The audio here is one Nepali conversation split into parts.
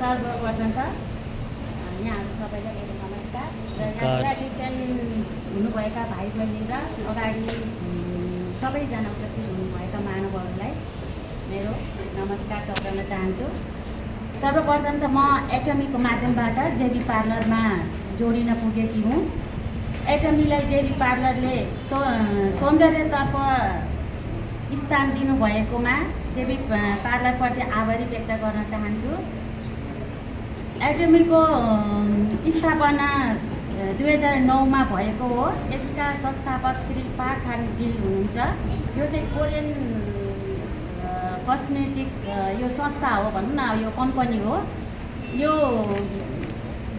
सर्वप्रथम त यहाँहरू सबैलाई मेरो नमस्कार र यहाँ ग्रेजुएसन हुनुभएका भाइ बहिनी र अगाडि सबैजना उपस्थित हुनुभएका महानुभावहरूलाई मेरो नमस्कार टक्राउन चाहन्छु। सर्वप्रथम त म एटमीको माध्यमबाट जेबी पार्लरमा जोडिन पुगेकी हुँ। एटमीलाई जेबी पार्लरले सौन्दर्यतर्फ स्थान दिनुभएकोमा जेबी पार्लरप्रति आभारी व्यक्त गर्न चाहन्छु। एटमीको स्थापना 2009मा भएको हो। यसका संस्थापक श्री पार्थ खान गिल हुनुहुन्छ। यो चाहिँ कोरियन कस्मेटिक यो संस्था हो भनौँ न, यो कम्पनी हो। यो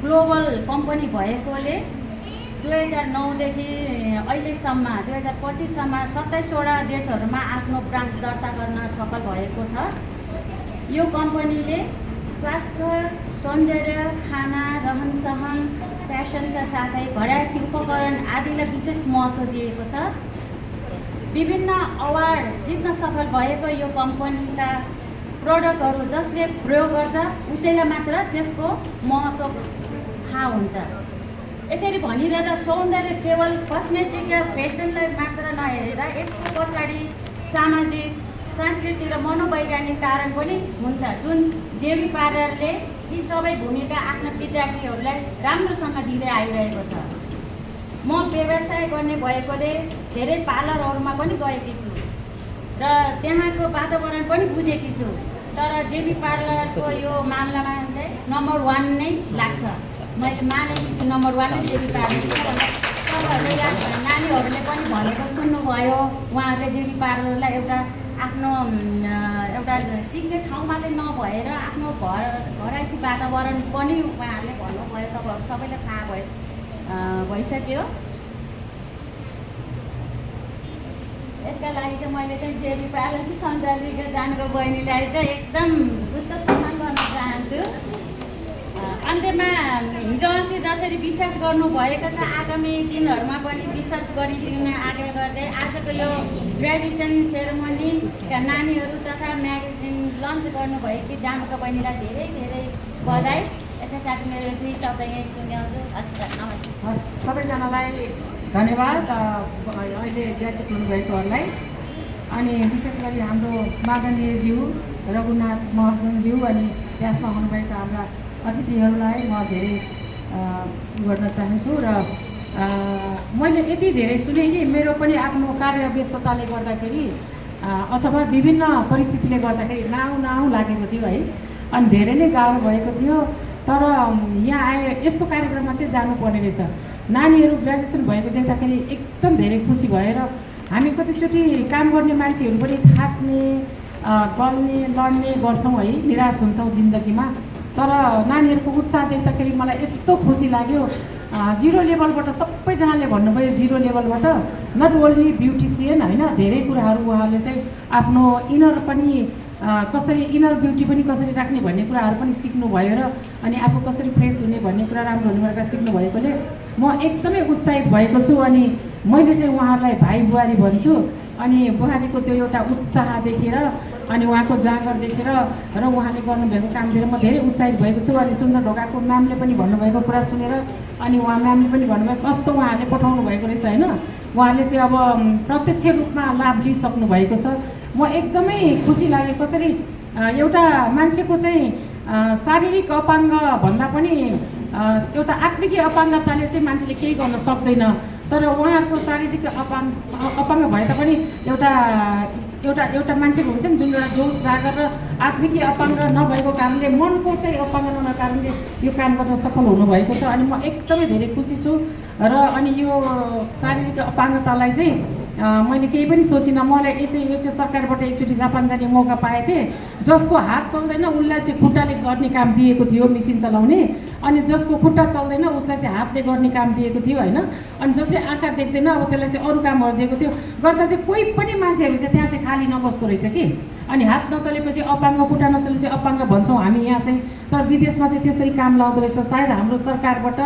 ग्लोबल कम्पनी भएकोले 2009देखि अहिलेसम्म 2025सम्म 27वटा देशहरूमा आफ्नो ब्रान्च दर्ता गर्न सफल भएको छ। यो कम्पनीले स्वास्थ्य, सौन्दर्य, खाना, रहनसहन, फ्यासनका साथै घरायसी उपकरण आदिलाई विशेष महत्त्व दिएको छ। विभिन्न अवार्ड जित्न सफल भएको यो कम्पनीका प्रडक्टहरू जसले प्रयोग गर्छ उसैलाई मात्र त्यसको महत्त्व थाहा हुन्छ। यसरी भनिरहँदा सौन्दर्य केवल कस्मेटिक या फेसनलाई मात्र नहेरेर यसको पछाडि सामाजिक, सांस्कृतिक र मनोवैज्ञानिक कारण पनि हुन्छ, जुन जेबी पार्लरले यी सबै भूमिका आफ्ना विद्यार्थीहरूलाई राम्रोसँग दिँदै आइरहेको छ। म व्यवसाय गर्ने भएकोले धेरै पार्लरहरूमा पनि गएकी छु र त्यहाँको वातावरण पनि बुझेकी छु। तर जेबी पार्लरको यो मामलामा चाहिँ नम्बर 1 नै लाग्छ। मैले मानेकी छु नम्बर 1 नै जेबी पार्लर। तपाईँहरूले नानीहरूले पनि भनेको सुन्नुभयो, उहाँहरूले जेबी पार्लरलाई एउटा आफ्नो एउटा सिक्ने ठाउँ मात्रै नभएर आफ्नो घरैसी वातावरण पनि उहाँहरूले भन्नुभयो। तपाईँहरू सबैलाई थाहा भइसक्यो। यसका लागि चाहिँ मैले चाहिँ जेबी पार्लरकी सञ्चालिका जानुको बहिनीलाई चाहिँ एकदम उच्च सम्मान गर्न चाहन्छु। अन्त्यमा हिजो अस्ति जसरी विश्वास गर्नुभएको छ आगामी दिनहरूमा पनि विश्वास गरिदिन आग्रह गर्दै आजको यो ग्रेजुएसन सेरेमनीका नानीहरू तथा म्यागजिन लन्च गर्नुभएकी जानुका बहिनीलाई धेरै धेरै बधाई। यसका साथ मेरो 2 शब्द यहीँ टुङ्ग्याउँछु। हस्, नमस्ते। सबैजनालाई धन्यवाद अहिले ग्रेजुएट हुनुभएकोहरूलाई। अनि विशेष गरी हाम्रो माननीयज्यू रघुनाथ महर्जनज्यू अनि त्यसमा हुनुभएका हाम्रा अतिथिहरूलाई म धेरै गर्न चाहन्छु। र मैले यति धेरै सुने कि मेरो पनि आफ्नो कार्य व्यस्तताले गर्दाखेरि अथवा विभिन्न परिस्थितिले गर्दाखेरि नाउ लागेको थियो है। अनि धेरै नै गाह्रो भएको थियो। तर यहाँ आए यस्तो कार्यक्रममा चाहिँ जानुपर्ने रहेछ। नानीहरू ग्रेजुएसन भएको देख्दाखेरि एकदम धेरै खुसी भएर हामी कतिचोटि काम गर्ने मान्छेहरू पनि थाक्ने, गल्ने, लड्ने गर्छौँ है, निराश हुन्छौँ जिन्दगीमा। तर नानीहरूको उत्साह देख्दाखेरि मलाई यस्तो खुसी लाग्यो। 0 लेभलबाट सबैजनाले भन्नुभयो 0 लेभलबाट नट ओन्ली ब्युटिसियन होइन, धेरै कुराहरू उहाँहरूले चाहिँ आफ्नो इनर पनि कसरी इनर ब्युटी पनि कसरी राख्ने भन्ने कुराहरू पनि सिक्नुभयो र अनि आफू कसरी फ्रेस हुने भन्ने कुरा राम्रो हुने गरेर सिक्नु भएकोले म एकदमै उत्साहित भएको छु। अनि मैले चाहिँ उहाँहरूलाई भाइ बुहारी भन्छु। अनि बुहारीको त्यो एउटा उत्साह देखेर अनि उहाँको जाँगर देखेर र उहाँले गर्नुभएको काम देखेर म धेरै उत्साहित भएको छु। अनि सुन्दर ढोकाको म्यामले पनि भन्नुभएको कुरा सुनेर अनि उहाँ म्यामले पनि भन्नुभयो कस्तो उहाँहरूले पठाउनु भएको रहेछ होइन। उहाँले चाहिँ अब प्रत्यक्ष रूपमा लाभ लिइसक्नु भएको छ। म एकदमै खुसी लाग्यो। कसरी एउटा मान्छेको चाहिँ शारीरिक अपाङ्ग भन्दा पनि एउटा आत्मिक अपाङ्गताले चाहिँ मान्छेले केही गर्न सक्दैन। तर उहाँहरूको शारीरिक अपाङ्ग भए तापनि एउटा मान्छेको हुन्छ नि जुन एउटा जोस जागर र आत्मिक अपाङ्ग नभएको कारणले मनको चाहिँ अपाङ्ग नभएको कारणले यो काम गर्न सफल हुनुभएको छ। अनि म एकदमै धेरै खुसी छु। र अनि यो शारीरिक अपाङ्गतालाई चाहिँ मैले केही पनि सोचिनँ। मलाई यो चाहिँ सरकारबाट एकचोटि जापान जाने मौका पाएको थिएँ। जसको हात चल्दैन उसलाई चाहिँ खुट्टाले गर्ने काम दिएको थियो, मेसिन चलाउने। अनि जसको खुट्टा चल्दैन उसलाई चाहिँ हातले गर्ने काम दिएको थियो होइन। अनि जसले आँखा देख्दैन अब त्यसलाई चाहिँ अरू कामहरू दिएको थियो। गर्दा चाहिँ कोही पनि मान्छेहरू चाहिँ त्यहाँ चाहिँ खाली नबस्दो रहेछ कि। अनि हात नचलेपछि अपाङ्ग, खुट्टा नचलेपछि अपाङ्ग भन्छौँ हामी यहाँ चाहिँ। तर विदेशमा चाहिँ त्यसरी काम लाउँदो रहेछ। सायद हाम्रो सरकारबाट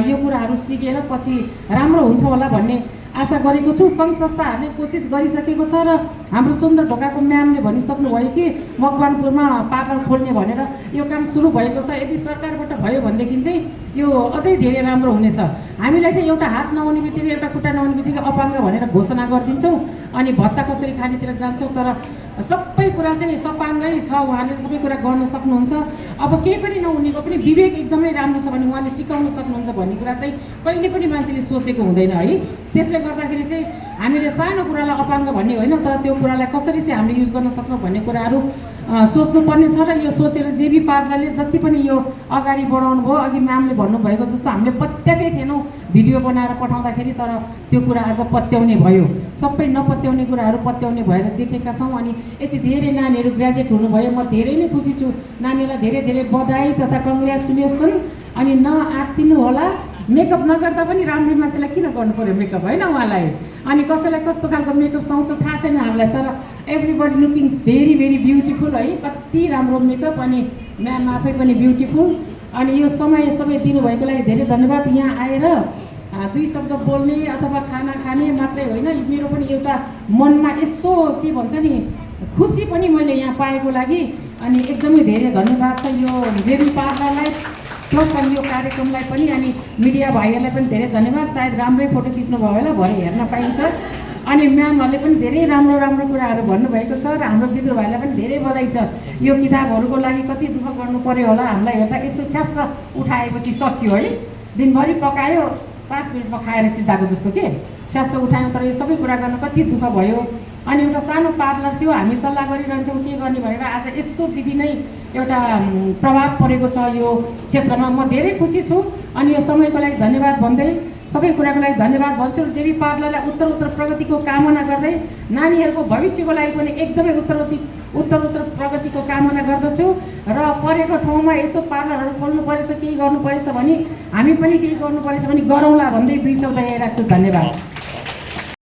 यो कुराहरू सिकेर पछि राम्रो हुन्छ होला भन्ने आशा गरेको छु। सङ्घ संस्थाहरूले कोसिस गरिसकेको छ र हाम्रो सुन्दर ढोकाको म्यामले भनिसक्नुभयो कि मकवानपुरमा पार्लर खोल्ने भनेर यो काम सुरु भएको छ। यदि सरकारबाट भयो भनेदेखि चाहिँ यो अझै धेरै राम्रो हुनेछ। हामीलाई चाहिँ एउटा हात नहुने बित्तिकै एउटा खुट्टा नहुने बित्तिकै अपाङ्ग भनेर घोषणा गरिदिन्छौँ अनि भत्ता कसरी खानेतिर जान्छौँ, तर सबै कुरा चाहिँ सपाङ्गै छ, उहाँले सबै कुरा गर्न सक्नुहुन्छ। अब केही पनि नहुनेको पनि विवेक एकदमै राम्रो छ भने उहाँले सिकाउन सक्नुहुन्छ भन्ने कुरा चाहिँ कहिले पनि मान्छेले सोचेको हुँदैन है। त्यसले गर्दाखेरि चाहिँ हामीले सानो कुरालाई अपाङ्ग भन्ने होइन, तर त्यो कुरालाई कसरी चाहिँ हामीले युज गर्न सक्छौँ भन्ने कुराहरू सोच्नुपर्ने छ। र यो सोचेर जेबी पार्लरले जति पनि यो अगाडि बढाउनु भयो, अघि म्यामले भन्नुभएको जस्तो हामीले पत्याएकै थिएनौँ भिडियो बनाएर पठाउँदाखेरि, तर त्यो कुरा आज पत्याउने भयो। सबै नपत्याउने कुराहरू पत्याउने भएर देखेका छौँ। अनि यति धेरै नानीहरू ग्रेजुएट हुनुभयो, म धेरै नै खुसी छु। नानीलाई धेरै धेरै बधाई तथा कङ्ग्रेचुलेसन। अनि नआत्तिनु होला, मेकअप नगर्दा पनि राम्रो मान्छेलाई किन गर्नु पऱ्यो मेकअप, होइन उहाँलाई। अनि कसैलाई कस्तो खालको मेकअप सुहाउँछ थाहा छैन हामीलाई, तर everybody looking very very beautiful है, कति राम्रो मेकअप। अनि म्याम आफै पनि ब्युटिफुल। अनि यो समय सबै दिनुभएको लागि धेरै धन्यवाद। यहाँ आएर दुई शब्द बोल्ने अथवा खाना खाने मात्रै होइन, मेरो पनि एउटा मनमा यस्तो के भन्छ नि खुसी पनि मैले यहाँ पाएको लागि अनि एकदमै धेरै धन्यवाद छ यो जेबी पार्लरलाई प्लस अनि यो कार्यक्रमलाई पनि। अनि मिडिया भाइहरूलाई पनि धेरै धन्यवाद। सायद राम्रै फोटो खिच्नुभयो होला, भरे हेर्न पाइन्छ। अनि म्यामहरूले पनि धेरै राम्रो राम्रो कुराहरू भन्नुभएको छ र हाम्रो दिदु भाइलाई पनि धेरै बधाई छ। यो किताबहरूको लागि कति दुःख गर्नु पर्यो होला, हामीलाई हेर्दा यसो छ्यास उठाएपछि सक्यो है, दिनभरि पकायो 5 मिनटमा खाएर सिद्धाएको जस्तो के छ्यास उठायौँ, तर यो सबै कुरा गर्न कति दुःख भयो। अनि एउटा सानो पार्लर थियो, हामी सल्लाह गरिरहन्थ्यौँ के गर्ने भनेर, आज यस्तो विधि नै एउटा प्रभाव परेको छ यो क्षेत्रमा। म धेरै खुसी छु। अनि यो समयको लागि धन्यवाद भन्दै सबै कुराको लागि धन्यवाद भन्छु। जेबी पार्लरलाई उत्तर प्रगतिको कामना गर्दै नानीहरूको भविष्यको लागि पनि एकदमै उत्तर प्रगतिको कामना गर्दछु। र परेको ठाउँमा यसो पार्लरहरू खोल्नु परेछ, केही गर्नु परेछ भने हामी पनि केही गर्नु परेछ भने गरौँला भन्दै 2 शब्द यही राख्छु। धन्यवाद।